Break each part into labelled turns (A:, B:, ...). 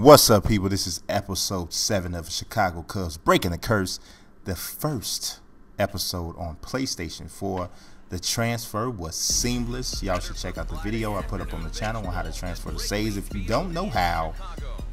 A: What's up, people? This is episode 7 of Chicago Cubs Breaking the Curse, the first episode on PlayStation 4. The transfer was seamless. Y'all should check out the video I put up on the channel on how to transfer the saves if you don't know how.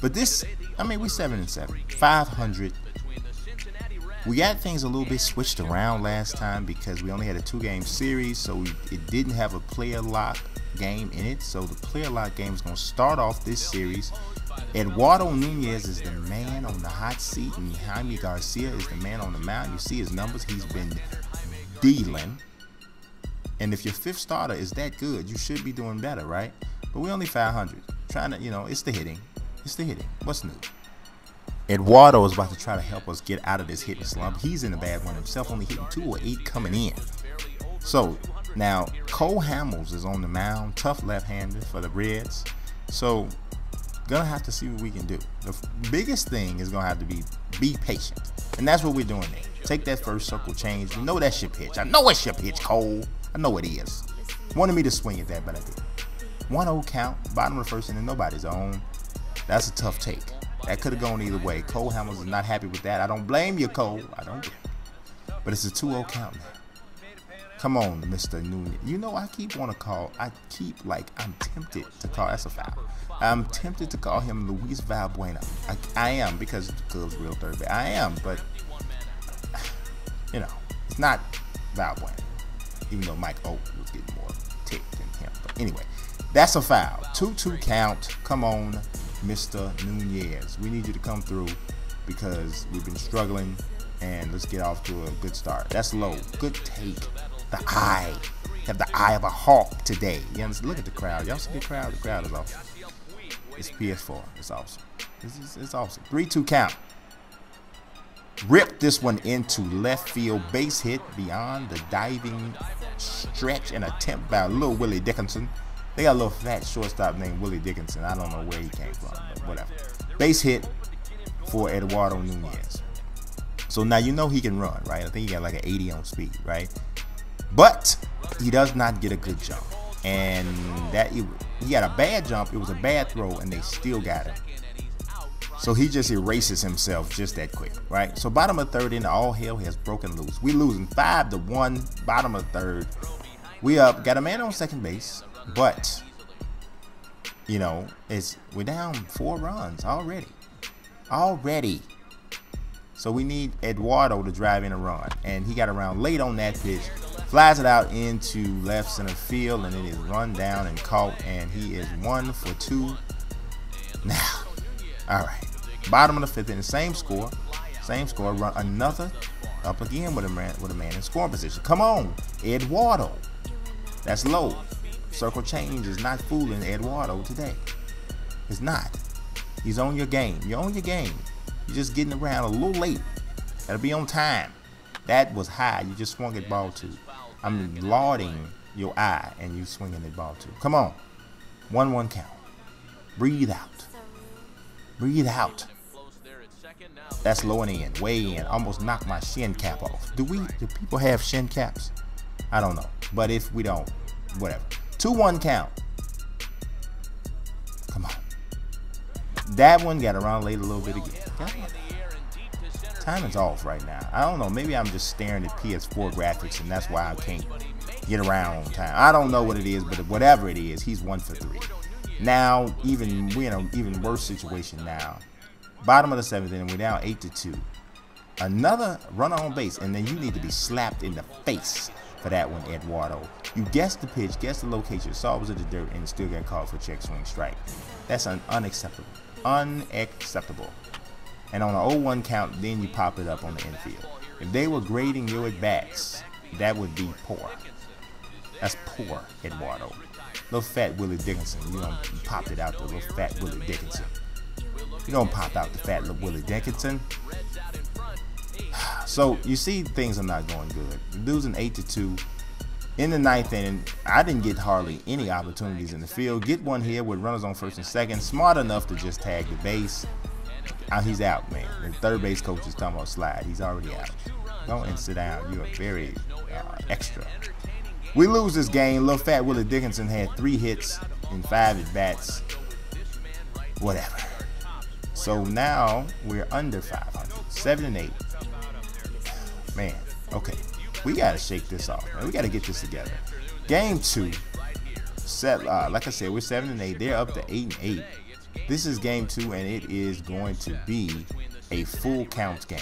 A: But this, I mean, we're 7-7, 500. We got things a little bit switched around last time because we only had a 2-game series, so it didn't have a player lock game in it. So the player lock game is going to start off this series. Eduardo Nunez is the man on the hot seat, and Jaime Garcia is the man on the mound. You see his numbers, he's been dealing. And if your fifth starter is that good, you should be doing better, right? But we only 500. Trying to, it's the hitting. It's the hitting. What's new? Eduardo is about to try to help us get out of this hitting slump. He's in a bad one himself, only hitting 2 or 8 coming in. So now Cole Hamels is on the mound, tough left-hander for the Reds. So gonna have to see what we can do. The biggest thing is gonna have to be patient, and that's what we're doing there. Take that first circle change. You know that's your pitch. I know it's your pitch, Cole. I know it is. Wanted me to swing at that, but I didn't. 1-0 count, bottom of the first inning, nobody's on. That's a tough take. That could have gone either way. Cole Hamels is not happy with that. I don't blame you, Cole. I don't blame you. But it's a 2-0 count now. Come on, Mr. Nunez. You know, I'm tempted to call, that's a foul. I'm tempted to call him Luis Valbuena. I am, because the Cubs real third base. I am, but, it's not Valbuena. Even though Mike Oak was getting more ticked than him. But anyway, that's a foul. 2-2 count. Come on, Mr. Nunez. We need you to come through because we've been struggling, and let's get off to a good start. That's low. Good take. The eye. Have the eye of a hawk today. You understand? Look at the crowd. Y'all see the crowd? The crowd is awesome. It's PS4. It's awesome. It's awesome. 3-2 count. Rip this one into left field. Base hit beyond the diving stretch and attempt by little Willie Dickinson. They got a little fat shortstop named Willie Dickinson. I don't know where he came from, but whatever. Base hit for Eduardo Nunez. So now you know he can run, right? I think he got like an 80 on speed, right? But he does not get a good jump. And he got a bad jump. It was a bad throw, and they still got him. So he just erases himself just that quick, right? So bottom of third inning, all hell has broken loose. We losing 5-1, bottom of third. We up, got a man on second base, but we're down 4 runs already. So we need Eduardo to drive in a run, and he got around late on that pitch, flies it out into left center field, and it is run down and caught, and he is 1 for 2. Now, all right, bottom of the 5th inning, same score, run another up again with a man in scoring position. Come on, Eduardo. That's low. Circle change is not fooling Eduardo today. It's not. He's on your game. You're on your game. You're just getting around a little late. Gotta be on time. That was high. You just swung at ball 2. I'm lauding your eye, and you swinging at ball 2. Come on. 1-1 count. Breathe out. Breathe out. That's low and in. Way in. Almost knocked my shin cap off. Do people have shin caps? I don't know. But if we don't, whatever. 2-1 count. Come on. That one got around late a little bit again. Timing's off right now. I don't know. Maybe I'm just staring at PS4 graphics, and that's why I can't get around on time. I don't know what it is, but whatever it is, he's 1 for 3. Now, we're in an even worse situation now. Bottom of the 7th inning, we're down 8-2. Another runner on base, and then you need to be slapped in the face for that one, Eduardo. You guessed the pitch, guessed the location, saw it was in the dirt, and still got called for check swing strike. That's unacceptable. Unacceptable. And on an 0-1 count, then you pop it up on the infield. If they were grading your at-bats, that would be poor. That's poor, Eduardo. Little fat Willie Dickinson. You don't pop it out the little fat Willie Dickinson. You don't pop out the fat little Willie Dickinson. So you see things are not going good. The dude's an 8-2. In the 9th inning, I didn't get hardly any opportunities in the field. Get one here with runners on first and second. Smart enough to just tag the base. He's out, man. The third base coach is talking about slide. He's already out. Go and sit down. You are very extra. We lose this game. Little fat Willie Dickinson had 3 hits in 5 at-bats. Whatever. So now we're under 500, 7-8. Man, okay, we gotta shake this off, man. We gotta get this together. Game 2, like I said, we're 7-8. They're up to 8-8. This is game 2, and it is going to be a full count game.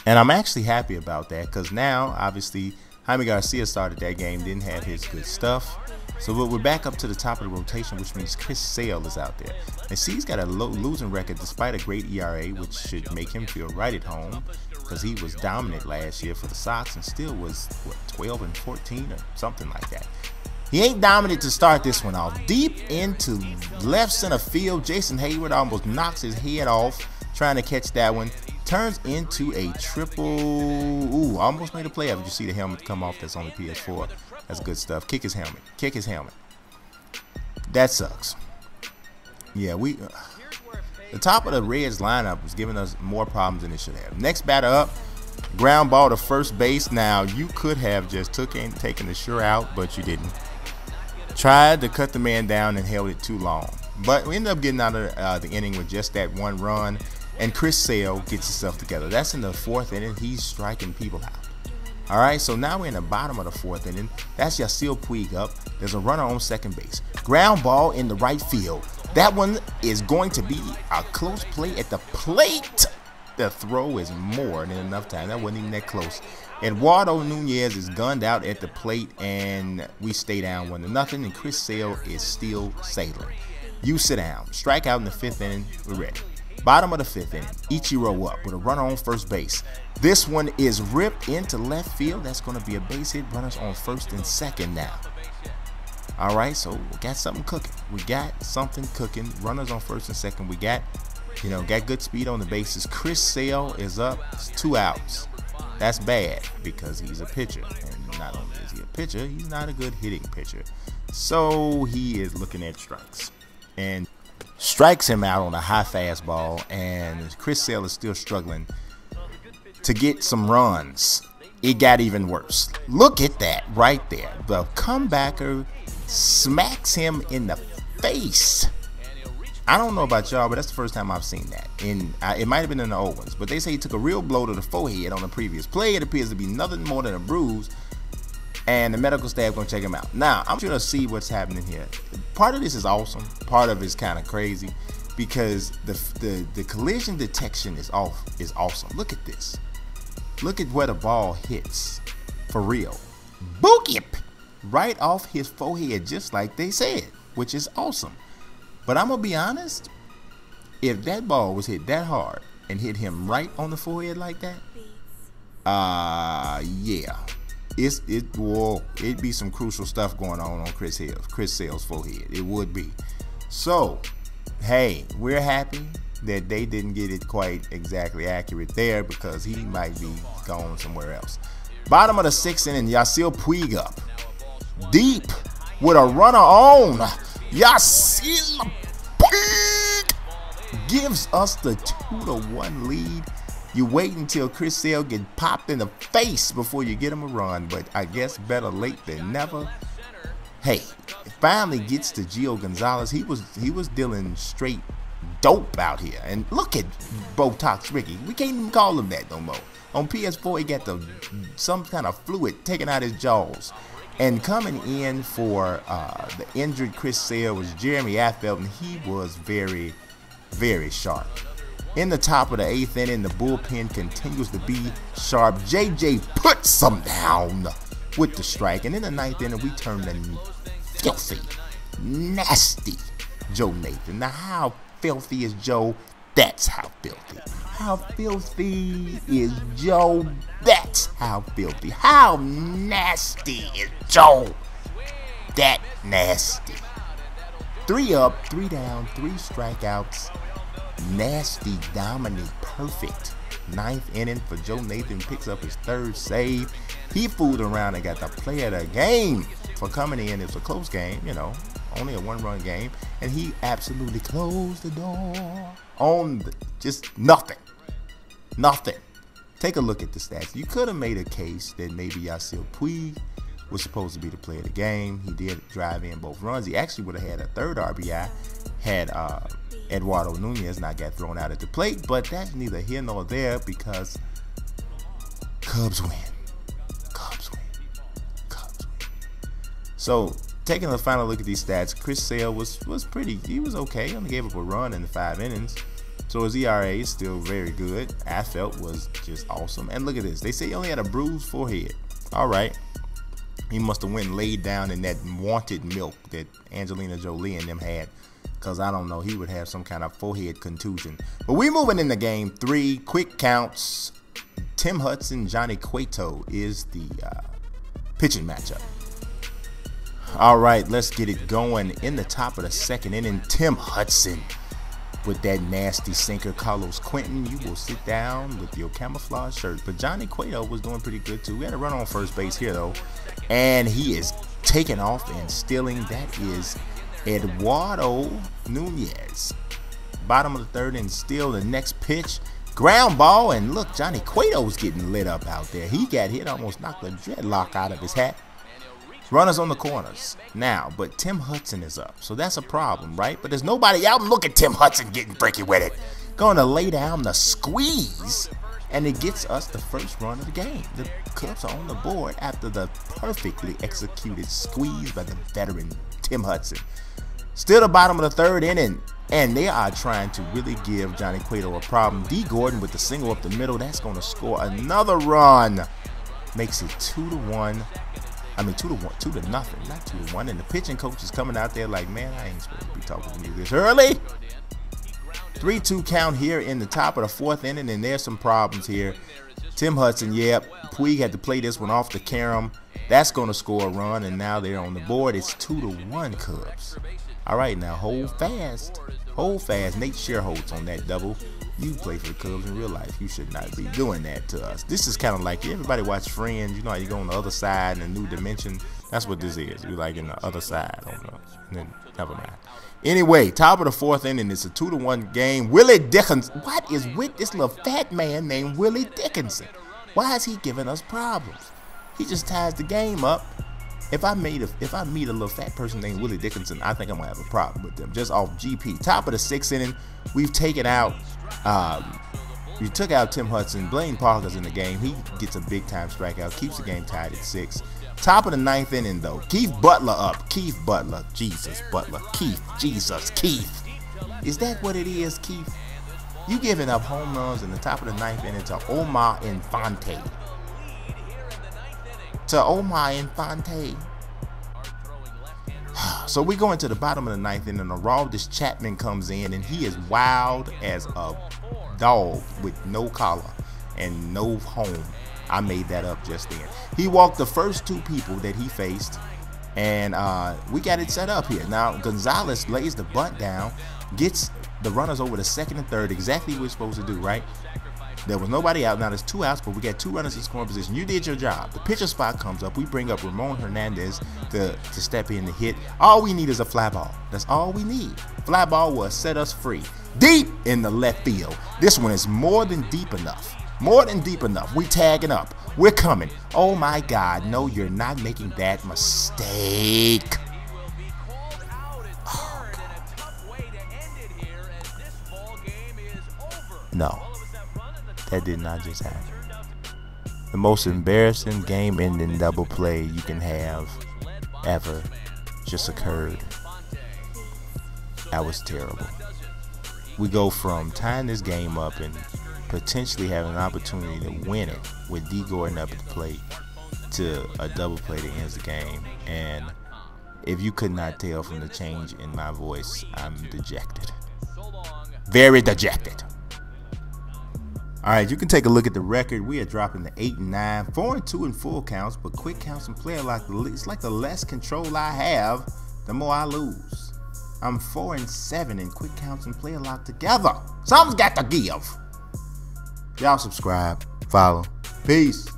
A: And I'm actually happy about that because now, obviously, Jaime Garcia started that game, didn't have his good stuff. So we're back up to the top of the rotation, which means Chris Sale is out there. And see, he's got a losing record despite a great ERA, which should make him feel right at home because he was dominant last year for the Sox and still was, what, 12-14 or something like that. He ain't dominant to start this one off. Deep into left center field, Jayson Heyward almost knocks his head off trying to catch that one. Turns into a triple. Ooh, almost made a play of it. You see the helmet come off that's on the PS4. That's good stuff. Kick his helmet. Kick his helmet. That sucks. Yeah, the top of the Reds lineup was giving us more problems than it should have. Next batter up, ground ball to first base. Now, you could have just taken the sure out, but you didn't. Tried to cut the man down and held it too long. But we ended up getting out of the inning with just that one run. And Chris Sale gets himself together. That's in the 4th inning. He's striking people out. All right, so now we're in the bottom of the 4th inning. That's Yasiel Puig up. There's a runner on second base. Ground ball in the right field. That one is going to be a close play at the plate. The throw is more than enough time. That wasn't even that close. Eduardo Nunez is gunned out at the plate, and we stay down 1-0, and Chris Sale is still sailing. You sit down. Strike out in the 5th inning. We're ready. Bottom of the 5th inning, Ichiro up with a runner on first base. This one is ripped into left field. That's going to be a base hit. Runners on first and second now. All right, so we got something cooking. We got something cooking. Runners on first and second. We got, got good speed on the bases. Chris Sale is up. It's 2 outs. That's bad because he's a pitcher. And not only is he a pitcher, he's not a good hitting pitcher. So he is looking at strikes. And strikes him out on a high fastball, and Chris Sale is still struggling to get some runs. It got even worse. Look at that right there. The comebacker smacks him in the face. I don't know about y'all, but that's the first time I've seen that. It might have been in the old ones, but they say he took a real blow to the forehead on the previous play. It appears to be nothing more than a bruise, and the medical staff gonna check him out. Now, I'm trying to see what's happening here. Part of this is awesome. Part of it is kind of crazy because the collision detection is awesome. Look at this. Look at where the ball hits. For real. Bookip! Right off his forehead, just like they said, which is awesome. But I'm gonna be honest, if that ball was hit that hard and hit him right on the forehead like that, yeah. It'd be some crucial stuff going on Chris Sale's forehead. It would be. So, hey, we're happy that they didn't get it quite exactly accurate there because he might be going somewhere else. Bottom of the 6th inning, Yasiel Puig up. Deep with a runner on. Yasiel Puig gives us the 2-1 lead. You wait until Chris Sale gets popped in the face before you get him a run, but I guess better late than never. Hey, it finally gets to Gio Gonzalez. He was dealing straight dope out here. And look at Botox Ricky. We can't even call him that no more. On PS4, he got some kind of fluid taken out his jaws. And coming in for the injured Chris Sale was Jeremy Affeldt, and he was very, very sharp. In the top of the 8th inning, the bullpen continues to be sharp. JJ puts him down with the strike. And in the 9th inning, we turn to filthy, nasty Joe Nathan. Now, how filthy is Joe? That's how filthy. How filthy is Joe? That's how filthy. How nasty is Joe? That nasty. 3 up, 3 down, 3 strikeouts. Nasty, dominant, perfect. 9th inning for Joe Nathan. Picks up his 3rd save. He fooled around and got the play of the game for coming in. It was a close game, only a 1-run game. And he absolutely closed the door on just nothing. Nothing. Take a look at the stats. You could have made a case that maybe Yasiel Puig was supposed to be the play of the game. He did drive in both runs. He actually would have had a third RBI had Eduardo Nunez not got thrown out at the plate, but that's neither here nor there because Cubs win. Cubs win. Cubs win. So, taking a final look at these stats, Chris Sale was pretty, he was okay. He only gave up a run in the 5 innings. So his ERA is still very good. I felt was just awesome. And look at this. They say he only had a bruised forehead. All right. He must have went and laid down in that wanted milk that Angelina Jolie and them had. Because I don't know, he would have some kind of forehead contusion. But we moving into game 3. Quick counts. Tim Hudson, Johnny Cueto is the pitching matchup. All right, let's get it going. In the top of the 2nd inning, Tim Hudson with that nasty sinker. Carlos Quentin, you will sit down with your camouflage shirt. But Johnny Cueto was doing pretty good too. We had a run on first base here though, and he is taking off and stealing. That is Eduardo Nunez. Bottom of the 3rd and still the next pitch. Ground ball, and look, Johnny Cueto's getting lit up out there. He got hit, almost knocked the dreadlock out of his hat. Runners on the corners now, but Tim Hudson is up, so that's a problem, right? But there's nobody out, and look at Tim Hudson getting freaky with it. Going to lay down the squeeze, and it gets us the first run of the game. The Cubs are on the board after the perfectly executed squeeze by the veteran Tim Hudson. Still the bottom of the 3rd inning, and they are trying to really give Johnny Cueto a problem. D. Gordon with the single up the middle, that's going to score another run. Makes it 2-1. I mean, 2-0, not 2-1. And the pitching coach is coming out there like, man, I ain't supposed to be talking to you this early. 3-2 count here in the top of the 4th inning, and there's some problems here. Tim Hudson, yep. Puig had to play this one off the carom. That's going to score a run, and now they're on the board. It's 2-1 Cubs. All right, now hold fast. Hold fast. Nate Scherholtz on that double. You play for the Cubs in real life. You should not be doing that to us. This is kind of like, everybody watch Friends. You know how you go on the other side in a new dimension? That's what this is. You're like in the other side. Never mind. Anyway, top of the 4th inning. It's a 2-1 game. Willie Dickinson. What is with this little fat man named Willie Dickinson? Why is he giving us problems? He just ties the game up. If I meet a little fat person named Willie Dickinson, I think I'm gonna have a problem with them. Just off GP. Top of the 6th inning, we've taken out. We took out Tim Hudson. Blaine Parker's in the game. He gets a big time strikeout. Keeps the game tied at 6. Top of the 9th inning though. Keith Butler up. Keith Butler. Jesus Butler. Keith. Jesus. Keith. Is that what it is, Keith? You giving up home runs in the top of the 9th inning to Omar Infante. So we go into the bottom of the 9th inning, and Aroldis Chapman comes in, and he is wild as a dog with no collar and no home. I made that up just then. He walked the first 2 people that he faced, and we got it set up here. Now Gonzalez lays the bunt down, gets the runners over to 2nd and 3rd, exactly what we're supposed to do, right? There was nobody out. Now there's 2 outs, but we got 2 runners in scoring position. You did your job. The pitcher spot comes up. We bring up Ramon Hernandez to step in to hit. All we need is a fly ball. That's all we need. Fly ball will set us free. Deep in the left field. This one is more than deep enough. More than deep enough. We tagging up. We're coming. Oh my God. No, you're not making that mistake. Oh, no. That did not just happen. The most embarrassing game-ending double play you can have ever just occurred. That was terrible. We go from tying this game up and potentially having an opportunity to win it with D. Gordon up at the plate to a double play that ends the game. And if you could not tell from the change in my voice, I'm dejected. Very dejected. All right, you can take a look at the record. We are dropping to 8-9, 4-2 in full counts, but quick counts and player lock. It's like the less control I have, the more I lose. I'm 4-7 in quick counts and player lock together. Something's got to give. Y'all subscribe, follow. Peace.